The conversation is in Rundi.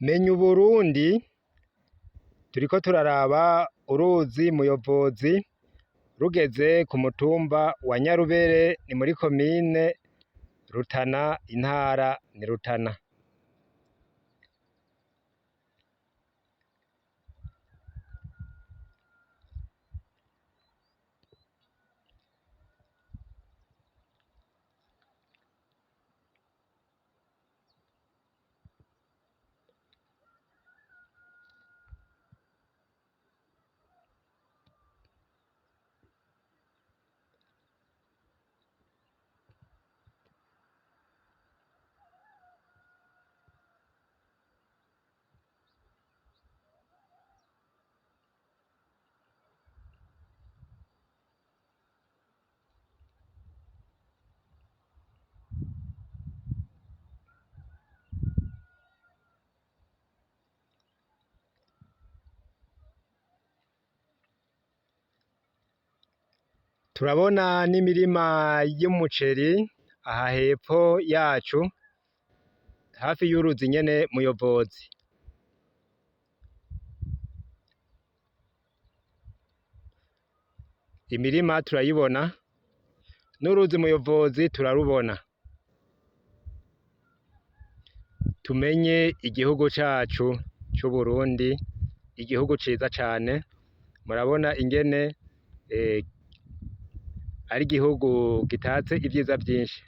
Menya Uburundi turiko turaraba uruzi Muyovōzi rugeze ku mutumba wa Nyarubére, ni muri komine Rutana, intara ni Rutana. Turabona n'imirima y'umuceri aha hepfo yacu hafi y'uruzi nyene Muyovōzi. Imirima turayibona n'uruzi Muyovōzi turarubona. Tumenye igihugu cacu c'Uburundi, igihugu ciza cane. Murabona ingene ari igihugu gitatse ivyiza vyinshi.